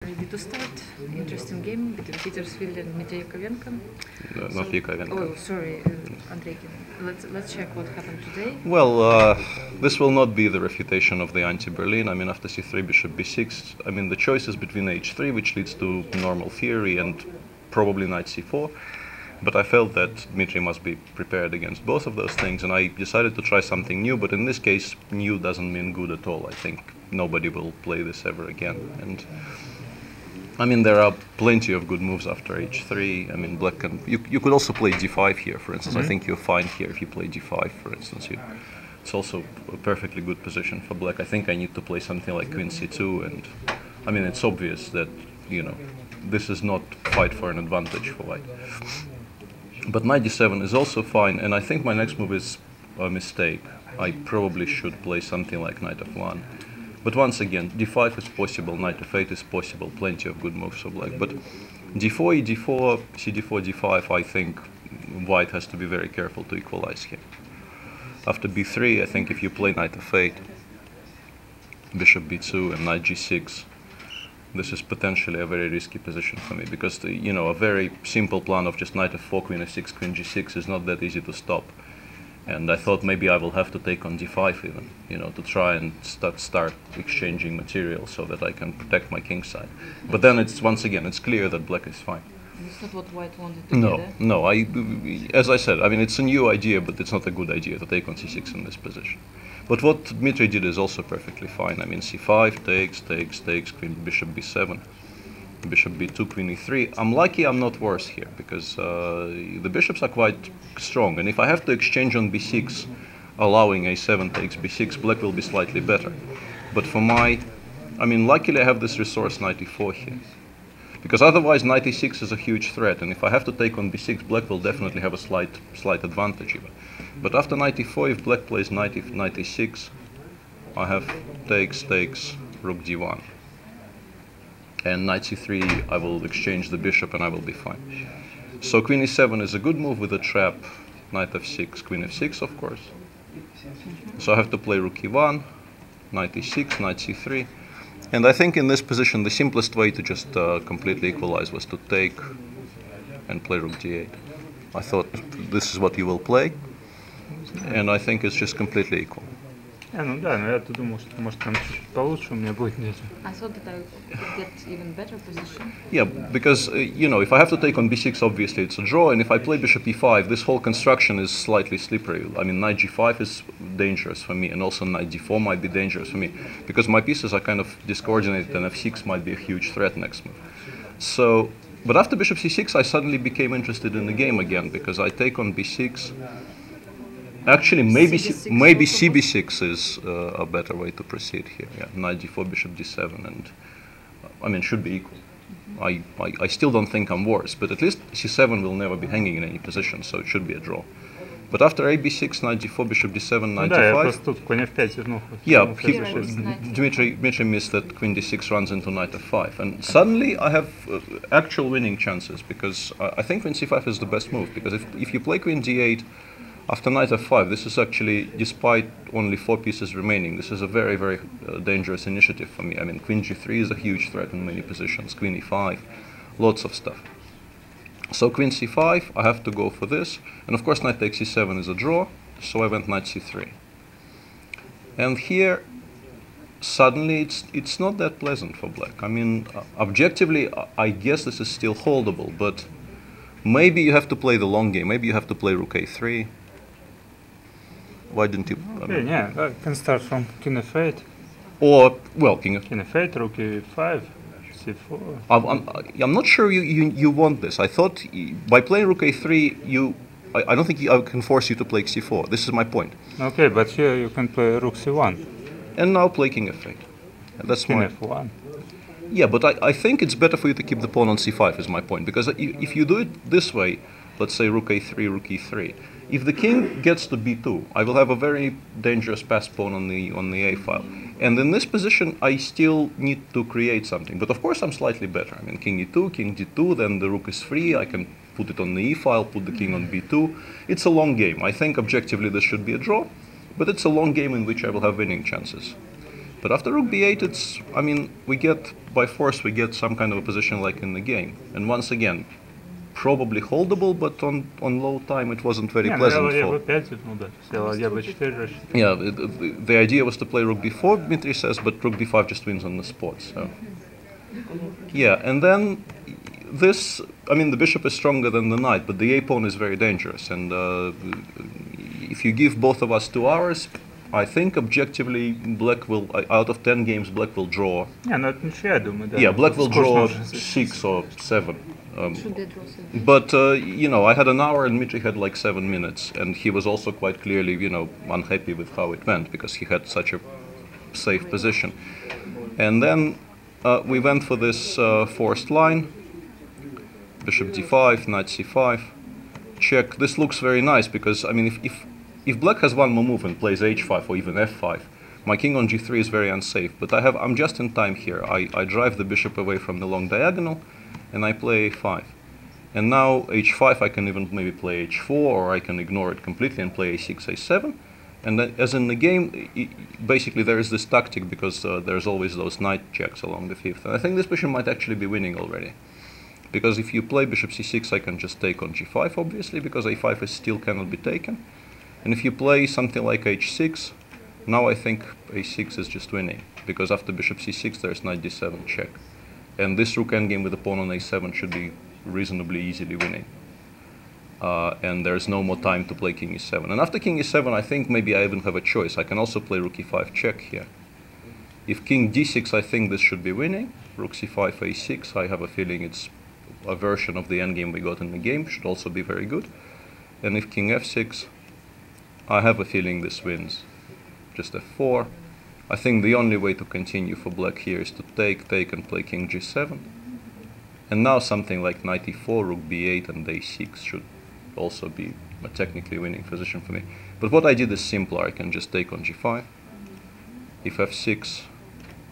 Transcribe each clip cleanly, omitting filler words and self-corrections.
Ready to start. Interesting game between Peter Svidler and Dmitry Yakovenko. Not Yakovenko. Oh, sorry, Andreikin. Let's check what happened today. Well, this will not be the refutation of the anti-Berlin. I mean, after c3, bishop b6, I mean, the choice is between h3, which leads to normal theory, and probably knight c4. But I felt that Dmitry must be prepared against both of those things, and I decided to try something new. But in this case, new doesn't mean good at all. I think nobody will play this ever again. And I mean, there are plenty of good moves after h3. I mean, black can... You could also play d5 here, for instance. I think you're fine here if you play d5, for instance. It's also a perfectly good position for black. I think I need to play something like queen c2, and I mean, it's obvious that, you know, this is not fight for an advantage for white. But knight d7 is also fine, and I think my next move is a mistake. I probably should play something like knight f1. But once again, d5 is possible, knight f8 is possible, plenty of good moves for black. But d4, e4, cd4, d5, I think white has to be very careful to equalize here. After b3, I think if you play knight f8, bishop b2 and knight g6, this is potentially a very risky position for me, because you know, a very simple plan of just knight f4, queen f6, queen g6 is not that easy to stop. And I thought maybe I will have to take on d5 even, you know, to try and start exchanging material so that I can protect my king side. But then it's, once again, it's clear that black is fine. That's not what white wanted to do. No, as I said, I mean, it's a new idea, but it's not a good idea to take on c6 in this position. But what Dmitry did is also perfectly fine. I mean, c5, takes, queen, bishop b7, bishop b2, queen e3. I'm lucky I'm not worse here, because the bishops are quite strong, and if I have to exchange on b6, allowing a7 takes b6, black will be slightly better. But for my, I mean, luckily I have this resource knight e4 here, because otherwise knight e6 is a huge threat, and if I have to take on b6, black will definitely have a slight advantage even. But after knight e4, if black plays knight e6, I have takes, rook d1. And knight c3, I will exchange the bishop and I will be fine. So queen e7 is a good move with a trap, knight f6, queen f6, of course. So I have to play rook e1, knight e6, knight c3. And I think in this position, the simplest way to just completely equalize was to take and play rook d8. I thought this is what you will play, and I think it's just completely equal. Ну да, но я-то думал, что может там чуть получше у меня будет где-то. I thought that I could get even better position. Yeah, because, you know, if I have to take on b6, obviously it's a draw, and if I play bishop e5, this whole construction is slightly slippery. I mean, knight g5 is dangerous for me, and also knight d4 might be dangerous for me, because my pieces are kind of discoordinated, and f6 might be a huge threat next move. So, but after bishop c6, I suddenly became interested in the game again, because I take on b6. Actually, maybe cb6 is a better way to proceed here. Yeah, knight d4, bishop d7, and I mean, should be equal. I still don't think I'm worse, but at least c7 will never be hanging in any position, so it should be a draw. But after ab6, knight d4, bishop d7, knight Да, я d5. просто тут конь f5 вернул. Yeah, Dmitry missed that queen d6 runs into knight f5, and suddenly I have actual winning chances, because I think queen c5 is the best move, because if you play queen d8, after knight f5, this is actually, despite only 4 pieces remaining, this is a very, very dangerous initiative for me. I mean, queen g3 is a huge threat in many positions, queen e5, lots of stuff. So queen c5, I have to go for this, and of course knight takes c7 is a draw, so I went knight c3. And here, suddenly, it's not that pleasant for black. I mean, objectively, I guess this is still holdable, but maybe you have to play the long game. Maybe you have to play rook a3. Why didn't you? Okay, yeah, I can start from king f8. Or, well, king f8, rook e5, c4. I'm not sure you want this. I thought by playing rook a3, I don't think I can force you to play c4. This is my point. Okay, but here you can play rook c1. And now play king f8. That's King my... f1. Yeah, but I think it's better for you to keep the pawn on c5 is my point. Because if you do it this way, let's say rook a3, rook e3, if the king gets to b2, I will have a very dangerous passed pawn on the a file. And in this position, I still need to create something. But of course, I'm slightly better. I mean, king e2, king d2, then the rook is free. I can put it on the e file, put the king on b2. It's a long game. I think objectively this should be a draw, but it's a long game in which I will have winning chances. But after rook b8, it's, I mean, we get, by force, we get some kind of a position like in the game. And once again, probably holdable, but on low time it wasn't very pleasant Я for... b5, ну да, я b4. Yeah, the idea was to play rook b4, Dmitry says, but rook b5 just wins on the spot, so... Yeah, and then this, I mean, the bishop is stronger than the knight, but the a-pawn is very dangerous, and if you give both of us 2 hours, I think objectively Black will, out of 10 games, Black will draw. Не, ну это ничья, я думаю, да. Yeah, Black will draw Скучно уже. 6 or 7. Should they draw seven? But, you know, I had an hour and Dmitry had like 7 minutes, and he was also quite clearly, you know, unhappy with how it went, because he had such a safe position. And then we went for this forced line, bishop d5, knight c5, check. This looks very nice, because, I mean, if Black has one more move and plays h5 or even f5, my king on g3 is very unsafe, but I'm just in time here. I drive the bishop away from the long diagonal, and I play a5. And now h5, I can even maybe play h4, or I can ignore it completely and play a6, a7. And then, as in the game, basically there is this tactic, because there's always those knight checks along the fifth. And I think this bishop might actually be winning already. Because if you play bishop c6, I can just take on g5, obviously, because a5 is still cannot be taken. And if you play something like h6, now I think a6 is just winning, because after bishop c6 there's knight d7 check. And this rook endgame with the pawn on a7 should be reasonably easily winning. And there's no more time to play king e7. And after king e7, I think maybe I even have a choice. I can also play rook e5 check here. If king d6, I think this should be winning. Rook c5, a6, I have a feeling it's a version of the endgame we got in the game, should also be very good. And if king f6, I have a feeling this wins. Just f4. I think the only way to continue for Black here is to take, and play king g7. And now something like knight e4, rook b8, and a6 should also be a technically winning position for me. But what I did is simpler. I can just take on g5. If f6,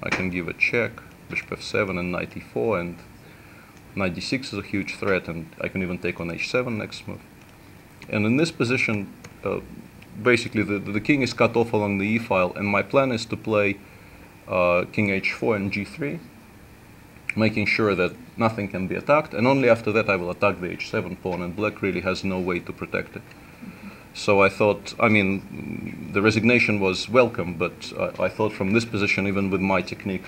I can give a check, bishop f7 and knight e4, and knight d6 is a huge threat, and I can even take on h7 next move. And in this position, basically the king is cut off along the e file, and my plan is to play king h4 and g3, making sure that nothing can be attacked, and only after that I will attack the h7 pawn, and Black really has no way to protect it. So I thought, I mean, the resignation was welcome, but I thought from this position, even with my technique,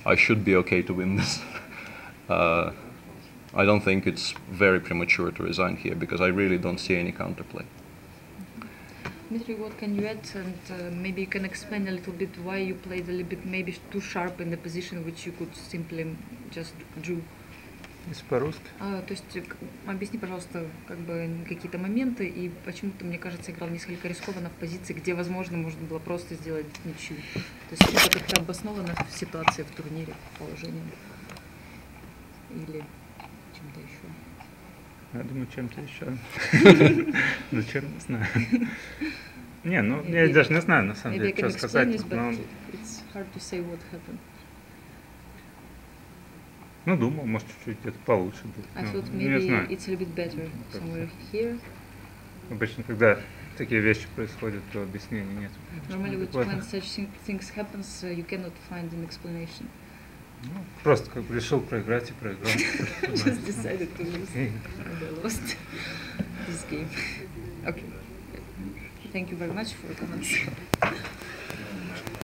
I should be okay to win this. I don't think it's very premature to resign here, because I really don't see any counterplay. Dmitry, what can you add, and maybe you can explain a little bit why you played a little bit maybe too sharp in the position which you could simply just drew? Если по-русски. То есть объясни, пожалуйста, как бы какие-то моменты, и почему-то, мне кажется, играл несколько рискованно в позиции, где, возможно, можно было просто сделать ничью. То есть это как-то обосновано в ситуации, в турнире, положением или чем-то еще? Я думаю, чем-то еще. Зачем? Не знаю. Не, ну я даже не знаю, на самом деле, что сказать. Ну, думал, может, чуть-чуть где-то получше будет. I thought maybe it's a little bit better somewhere here. Обычно, когда такие вещи происходят, то объяснений нет. Normally, when such things happens, you cannot find an explanation. Ну, просто как бы решил проиграть и проиграл. Just decided to lose, and I lost this game. Okay. Thank you very much for your comments.